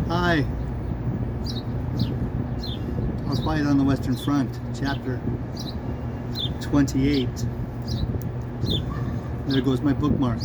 Hi. Our Fight on the Western Front, chapter 28. There goes my bookmark.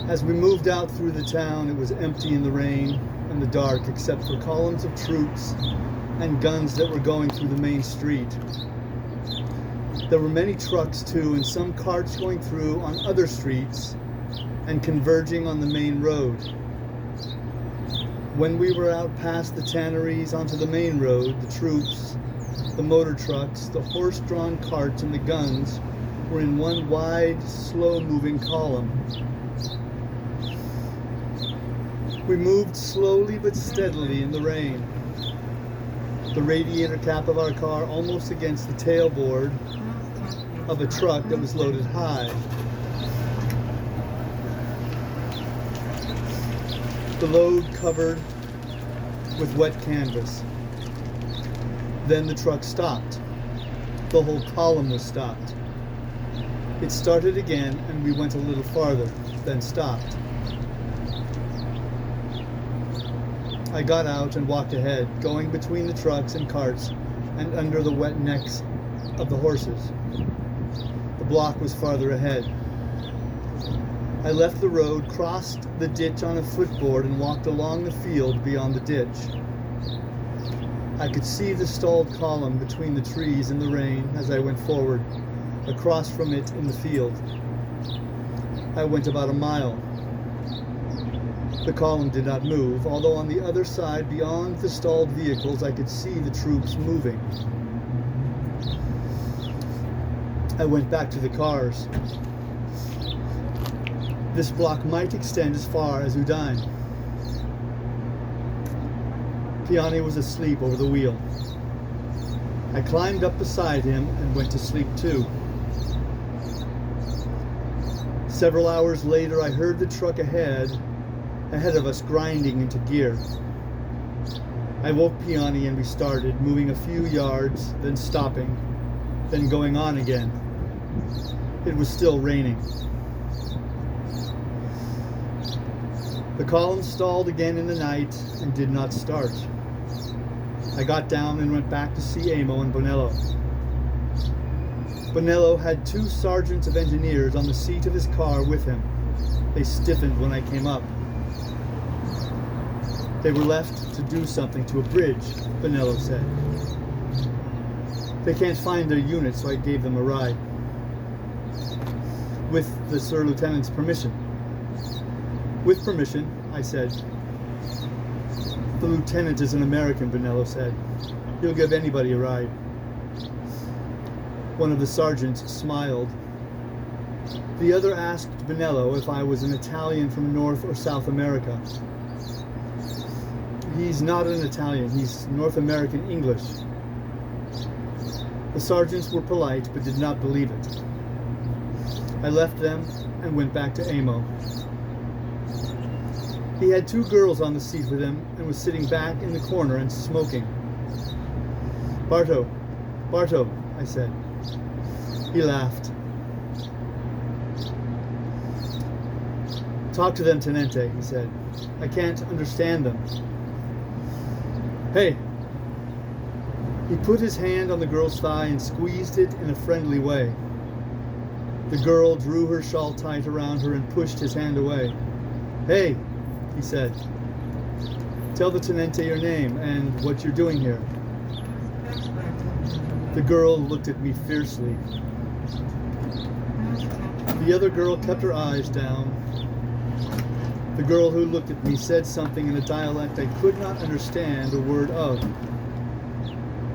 As we moved out through the town, it was empty in the rain and the dark, except for columns of troops and guns that were going through the main street. There were many trucks too, and some carts going through on other streets and converging on the main road. When we were out past the tanneries onto the main road, the troops, the motor trucks, the horse-drawn carts, and the guns were in one wide, slow-moving column. We moved slowly but steadily in the rain, the radiator cap of our car almost against the tailboard of a truck that was loaded high. The load covered with wet canvas. Then the truck stopped. The whole column was stopped. It started again, and we went a little farther, then stopped. I got out and walked ahead, going between the trucks and carts and under the wet necks of the horses. The block was farther ahead. I left the road, crossed the ditch on a footboard, and walked along the field beyond the ditch. I could see the stalled column between the trees in the rain as I went forward, across from it in the field. I went about a mile. The column did not move, although on the other side, beyond the stalled vehicles, I could see the troops moving. I went back to the cars. This block might extend as far as Udine. Piani was asleep over the wheel. I climbed up beside him and went to sleep too. Several hours later, I heard the truck ahead of us grinding into gear. I woke Piani and we started, moving a few yards, then stopping, then going on again. It was still raining. The column stalled again in the night and did not start. I got down and went back to see Amo and Bonello. Bonello had two sergeants of engineers on the seat of his car with him. They stiffened when I came up. They were left to do something to a bridge, Bonello said. They can't find their unit, so I gave them a ride. With the Sir Lieutenant's permission. With permission, I said. The lieutenant is an American, Bonello said. He'll give anybody a ride. One of the sergeants smiled. The other asked Bonello if I was an Italian from North or South America. He's not an Italian, he's North American English. The sergeants were polite, but did not believe it. I left them and went back to Amo. He had two girls on the seat with him and was sitting back in the corner and smoking. Barto, I said. He laughed. Talk to them, Tenente, he said. I can't understand them. Hey. He put his hand on the girl's thigh and squeezed it in a friendly way. The girl drew her shawl tight around her and pushed his hand away. Hey, he said. Tell the Tenente your name and what you're doing here. The girl looked at me fiercely. The other girl kept her eyes down. The girl who looked at me said something in a dialect I could not understand a word of.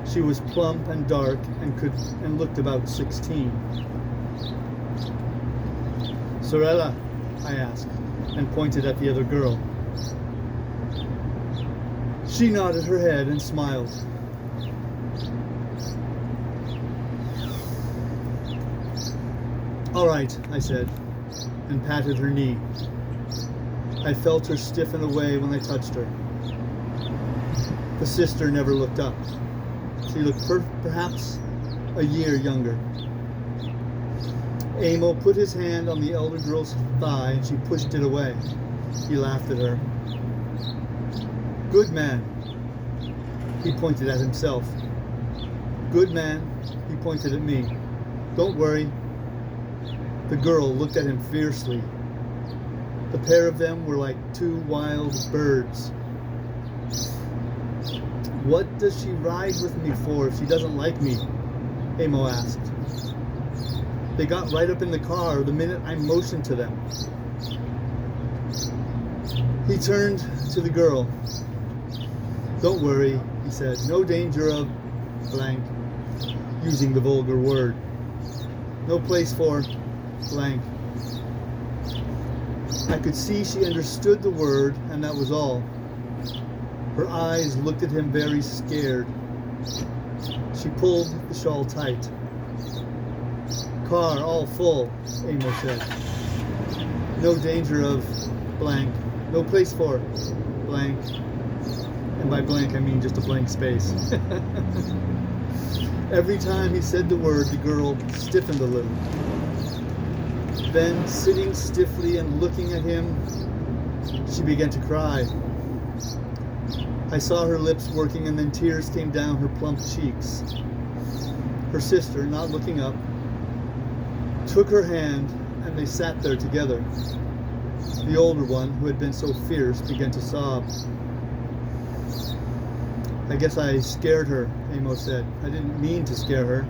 She was plump and dark and looked about 16. Sorella, I asked, and pointed at the other girl. She nodded her head and smiled. "All right," I said, and patted her knee. I felt her stiffen away when I touched her. The sister never looked up. She looked perhaps a year younger. Amo put his hand on the elder girl's thigh and she pushed it away. He laughed at her. "Good man." He pointed at himself. "Good man." He pointed at me. "Don't worry." The girl looked at him fiercely. The pair of them were like two wild birds. "What does she ride with me for if she doesn't like me?" Amo asked. "They got right up in the car the minute I motioned to them." He turned to the girl. "Don't worry," he said. "No danger of blank," using the vulgar word. "No place for blank." I could see she understood the word, and that was all. Her eyes looked at him very scared. She pulled the shawl tight. "Car all full," Amo said. "No danger of blank. No place for blank." And by blank, I mean just a blank space. Every time he said the word, the girl stiffened a little. Then, sitting stiffly and looking at him, she began to cry. I saw her lips working, and then tears came down her plump cheeks. Her sister, not looking up, took her hand, and they sat there together. The older one, who had been so fierce, began to sob. "I guess I scared her," Amo said. "I didn't mean to scare her."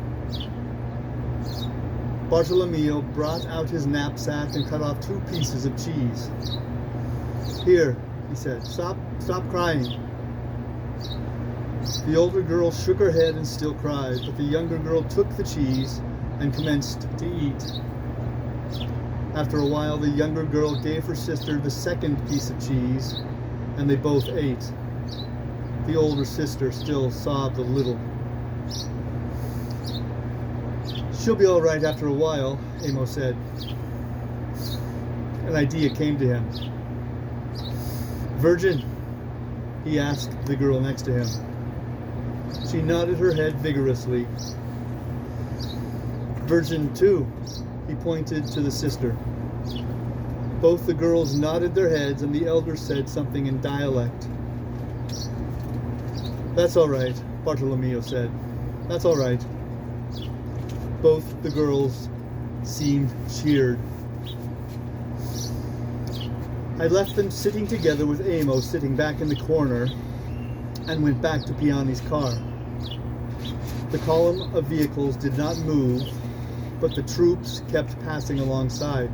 Bartolomeo brought out his knapsack and cut off 2 pieces of cheese. "Here," he said. Stop crying." The older girl shook her head and still cried, but the younger girl took the cheese and commenced to eat. After a while, the younger girl gave her sister the 2nd piece of cheese, and they both ate. The older sister still sobbed a little. "She'll be all right after a while," Amo said. An idea came to him. "Virgin?" he asked the girl next to him. She nodded her head vigorously. "Virgin too," he pointed to the sister. Both the girls nodded their heads, and the elder said something in dialect. "That's all right," Bartolomeo said. "That's all right." Both the girls seemed cheered. I left them sitting together with Amo sitting back in the corner and went back to Piani's car. The column of vehicles did not move, but the troops kept passing alongside.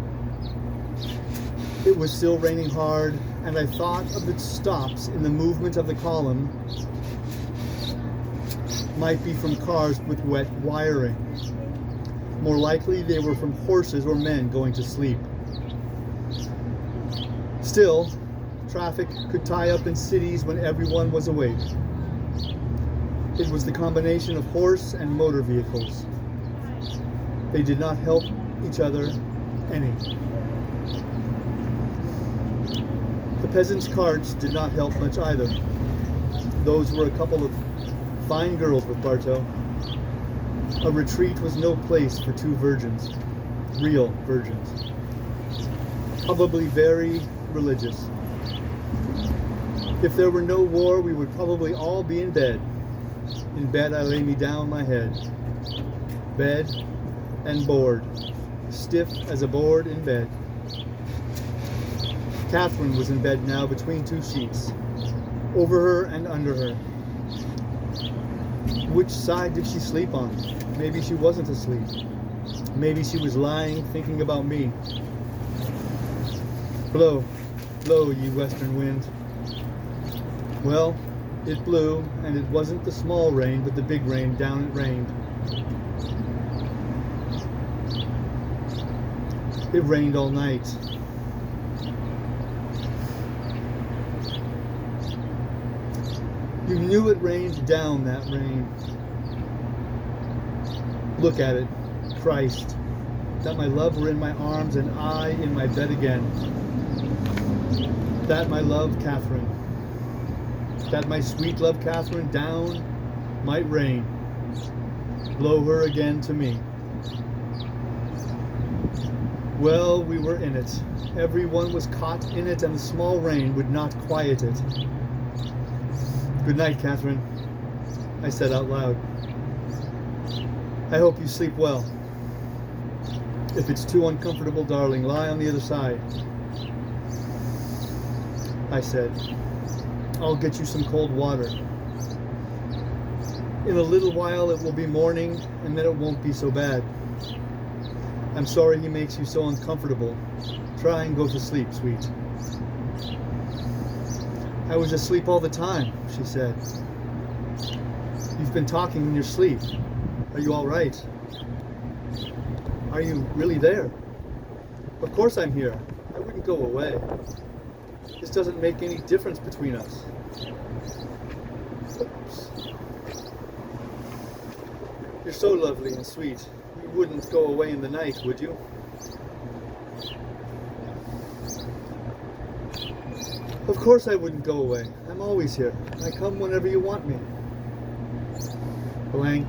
It was still raining hard, and I thought of the stops in the movement of the column might be from cars with wet wiring. More likely, they were from horses or men going to sleep. Still, traffic could tie up in cities when everyone was awake. It was the combination of horse and motor vehicles. They did not help each other any. The peasants' carts did not help much either. Those were a couple of fine girls with Barto. A retreat was no place for 2 virgins, real virgins. Probably very religious. If there were no war, we would probably all be in bed. In bed, I lay me down my head. Bed and board, stiff as a board in bed. Catherine was in bed now between 2 sheets, over her and under her. Which side did she sleep on? Maybe she wasn't asleep. Maybe she was lying, thinking about me. Blow, blow, ye western wind. Well, it blew, and it wasn't the small rain, but the big rain. Down it rained. It rained all night. You knew it rained down that rain. Look at it, Christ, that my love were in my arms and I in my bed again. That my love, Catherine, that my sweet love, Catherine, down might rain. Blow her again to me. Well, we were in it. Everyone was caught in it, and the small rain would not quiet it. Good night, Catherine, I said out loud. I hope you sleep well. If it's too uncomfortable, darling, lie on the other side. I said, I'll get you some cold water. In a little while it will be morning, and then it won't be so bad. I'm sorry he makes you so uncomfortable. Try and go to sleep, sweet. I was asleep all the time, she said. You've been talking in your sleep. Are you all right? Are you really there? Of course I'm here. I wouldn't go away. This doesn't make any difference between us. Oops. You're so lovely and sweet. You wouldn't go away in the night, would you? Of course I wouldn't go away. I'm always here. I come whenever you want me. Blank.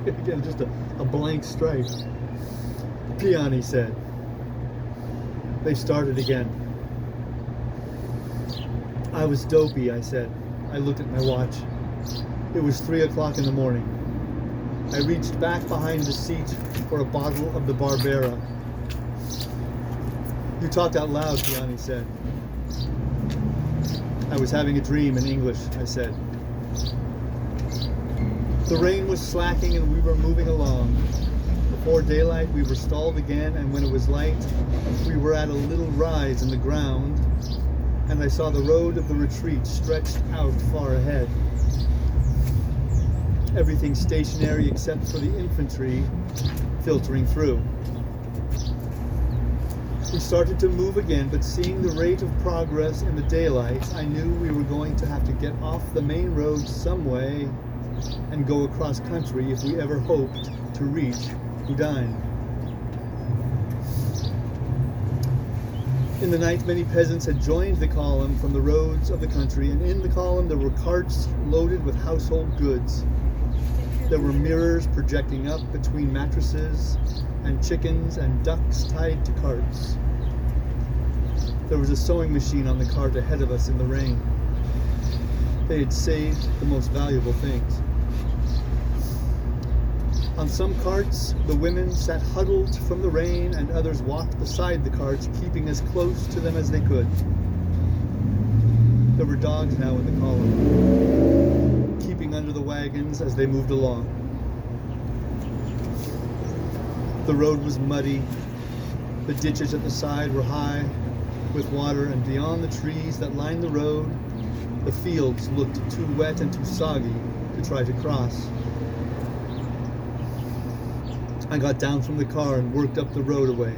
Again, just a blank stripe. Peon, he said. They started again. I was dopey, I said. I looked at my watch. It was 3 o'clock in the morning. I reached back behind the seat for a bottle of the Barbera. You talked out loud, Peon, said. I was having a dream in English, I said. The rain was slacking and we were moving along. Before daylight we were stalled again, and when it was light we were at a little rise in the ground, and I saw the road of the retreat stretched out far ahead. Everything stationary except for the infantry filtering through. We started to move again, but seeing the rate of progress in the daylight, I knew we were going to have to get off the main road some way and go across country if we ever hoped to reach Udine. In the night, many peasants had joined the column from the roads of the country, and in the column there were carts loaded with household goods. There were mirrors projecting up between mattresses, and chickens and ducks tied to carts. There was a sewing machine on the cart ahead of us in the rain. They had saved the most valuable things. On some carts, the women sat huddled from the rain, and others walked beside the carts, keeping as close to them as they could. There were dogs now in the column, keeping under the wagons as they moved along. The road was muddy. The ditches at the side were high with water, and beyond the trees that lined the road, the fields looked too wet and too soggy to try to cross. I got down from the car and worked up the road away,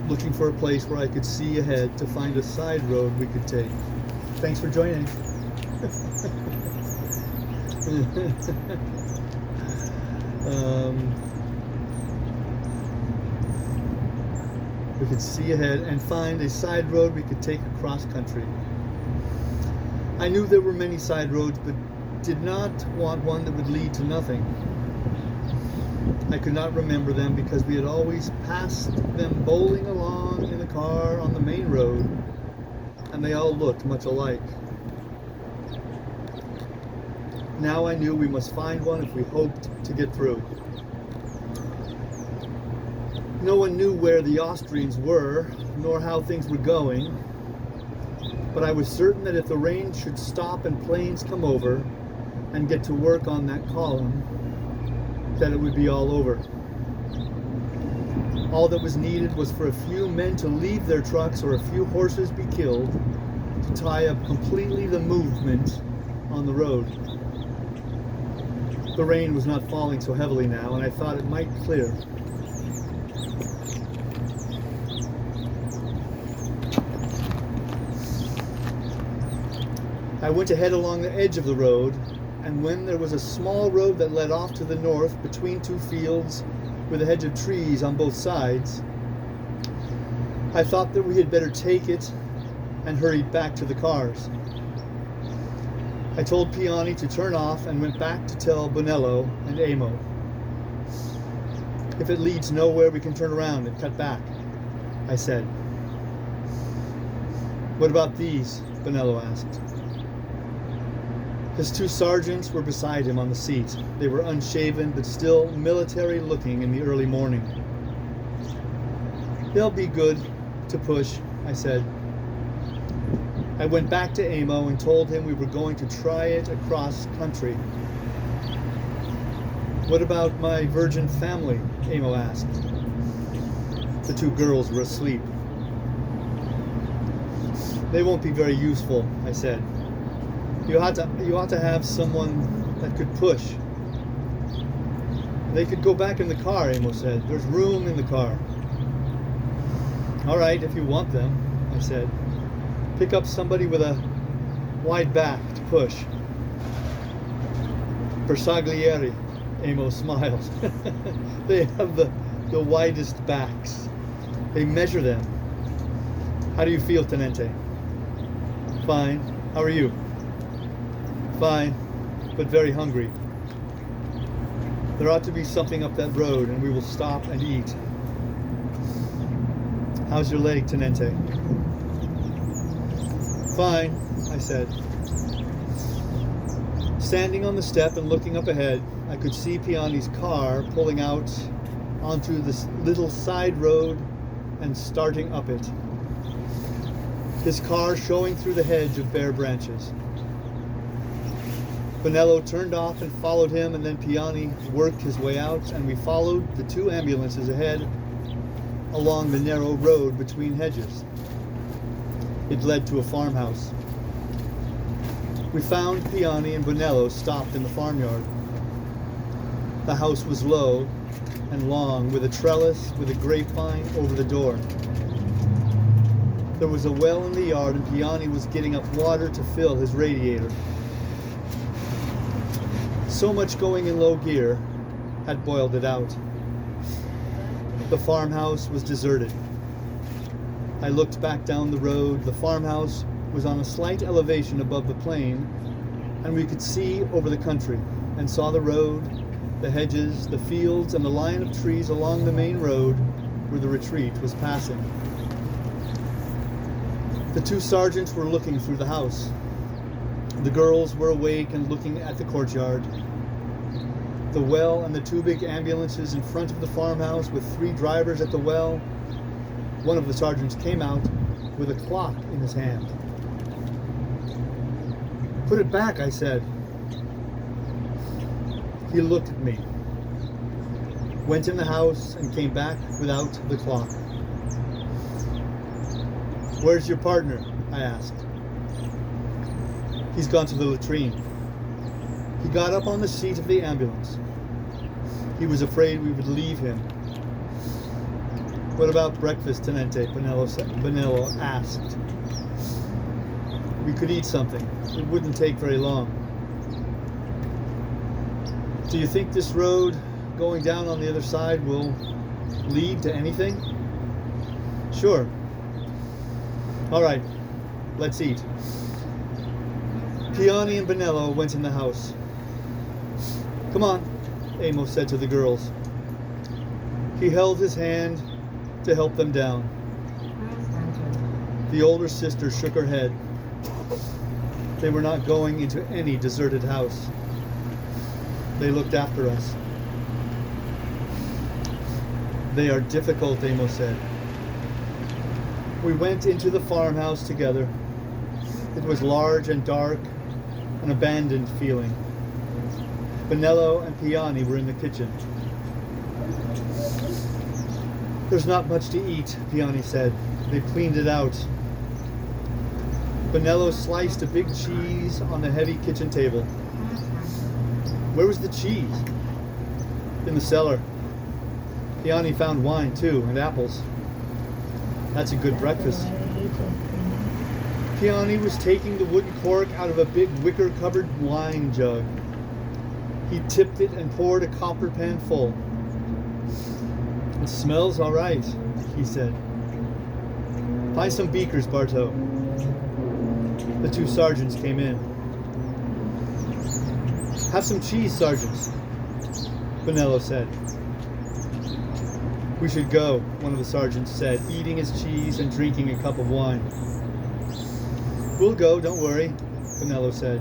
looking for a place where I could see ahead to find a side road we could take. Thanks for joining. We could see ahead and find a side road we could take across country. I knew there were many side roads, but did not want one that would lead to nothing. I could not remember them because we had always passed them bowling along in the car on the main road, and they all looked much alike. Now I knew we must find one if we hoped to get through. No one knew where the Austrians were, nor how things were going, but I was certain that if the rain should stop and planes come over and get to work on that column, that it would be all over. All that was needed was for a few men to leave their trucks or a few horses be killed to tie up completely the movement on the road. The rain was not falling so heavily now, and I thought it might clear. I went ahead along the edge of the road, and when there was a small road that led off to the north between two fields with a hedge of trees on both sides, I thought that we had better take it and hurried back to the cars. I told Piani to turn off and went back to tell Bonello and Amo. If it leads nowhere, we can turn around and cut back, I said. What about these? Bonello asked. His two sergeants were beside him on the seat. They were unshaven, but still military looking in the early morning. They'll be good to push, I said. I went back to Amo and told him we were going to try it across country. What about my virgin family? Amo asked. The two girls were asleep. They won't be very useful, I said. You ought to have someone that could push. They could go back in the car, Amo said. There's room in the car. All right, if you want them, I said. Pick up somebody with a wide back to push. Bersaglieri, Amo smiled. They have the widest backs. They measure them. How do you feel, Tenente? Fine. How are you? Fine, but very hungry. There ought to be something up that road, and we will stop and eat. How's your leg, Tenente? Fine, I said. Standing on the step and looking up ahead, I could see Piani's car pulling out onto this little side road and starting up it. His car showing through the hedge of bare branches. Bonello turned off and followed him, and then Piani worked his way out, and we followed the two ambulances ahead along the narrow road between hedges. It led to a farmhouse. We found Piani and Bonello stopped in the farmyard. The house was low and long, with a trellis with a grapevine over the door. There was a well in the yard, and Piani was getting up water to fill his radiator. So much going in low gear had boiled it out. The farmhouse was deserted. I looked back down the road. The farmhouse was on a slight elevation above the plain, and we could see over the country and saw the road, the hedges, the fields, and the line of trees along the main road where the retreat was passing. The two sergeants were looking through the house. The girls were awake and looking at the courtyard. The well and the two big ambulances in front of the farmhouse with three drivers at the well. One of the sergeants came out with a clock in his hand. Put it back, I said. He looked at me, went in the house, and came back without the clock. Where's your partner? I asked. He's gone to the latrine. He got up on the seat of the ambulance. He was afraid we would leave him. What about breakfast, Tenente? Bonello asked. We could eat something. It wouldn't take very long. Do you think this road going down on the other side will lead to anything? Sure. All right, let's eat. Piani and Bonello went in the house. Come on, Amo said to the girls. He held his hand to help them down. The older sister shook her head. They were not going into any deserted house. They looked after us. They are difficult, Amo said. We went into the farmhouse together. It was large and dark, an abandoned feeling. Bonello and Piani were in the kitchen. There's not much to eat, Piani said. They cleaned it out. Bonello sliced a big cheese on the heavy kitchen table. Where was the cheese? In the cellar. Piani found wine too, and apples. That's a good breakfast. Piani was taking the wooden cork out of a big wicker-covered wine jug. He tipped it and poured a copper pan full. "It smells all right," he said. "Find some beakers, Barto." The two sergeants came in. "Have some cheese, sergeants," Bonello said. "We should go," one of the sergeants said, eating his cheese and drinking a cup of wine. "We'll go, don't worry," Bonello said.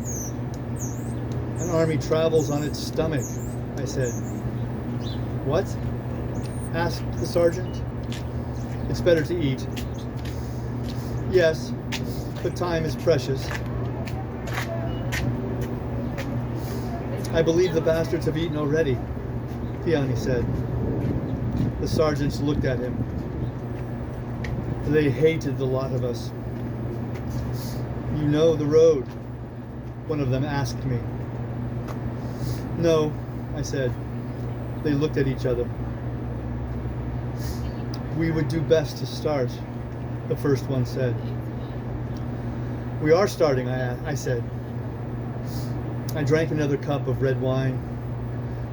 "An army travels on its stomach," I said. "What?" asked the sergeant. "It's better to eat." "Yes, but time is precious." "I believe the bastards have eaten already," Piani said. The sergeants looked at him. They hated the lot of us. "You know the road?" one of them asked me. "No," I said. They looked at each other. "We would do best to start," the first one said. "We are starting," I said. I drank another cup of red wine.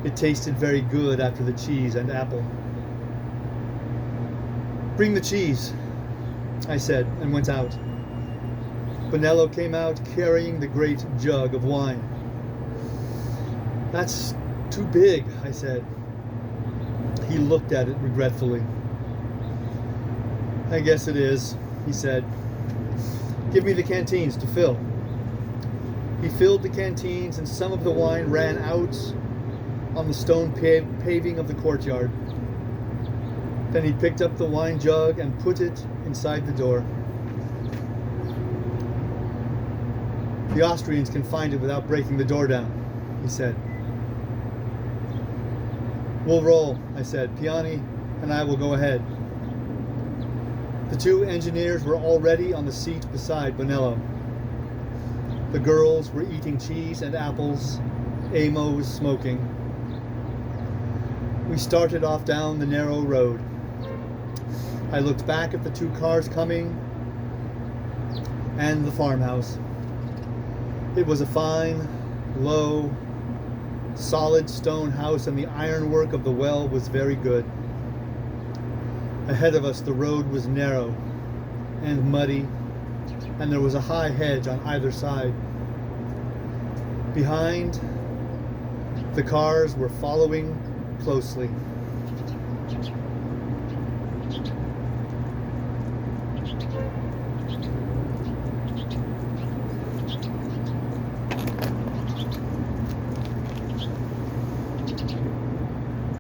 It tasted very good after the cheese and apple. "Bring the cheese," I said, and went out. Bonello came out carrying the great jug of wine. "That's too big," I said. He looked at it regretfully. "I guess it is," he said. "Give me the canteens to fill." He filled the canteens and some of the wine ran out on the stone paving of the courtyard. Then he picked up the wine jug and put it inside the door. "The Austrians can find it without breaking the door down," he said. "We'll roll," I said. "Piani and I will go ahead." The two engineers were already on the seat beside Bonello. The girls were eating cheese and apples. Amo was smoking. We started off down the narrow road. I looked back at the two cars coming and the farmhouse. It was a fine, low, solid stone house, and the ironwork of the well was very good. Ahead of us, the road was narrow and muddy, and there was a high hedge on either side. Behind, the cars were following closely.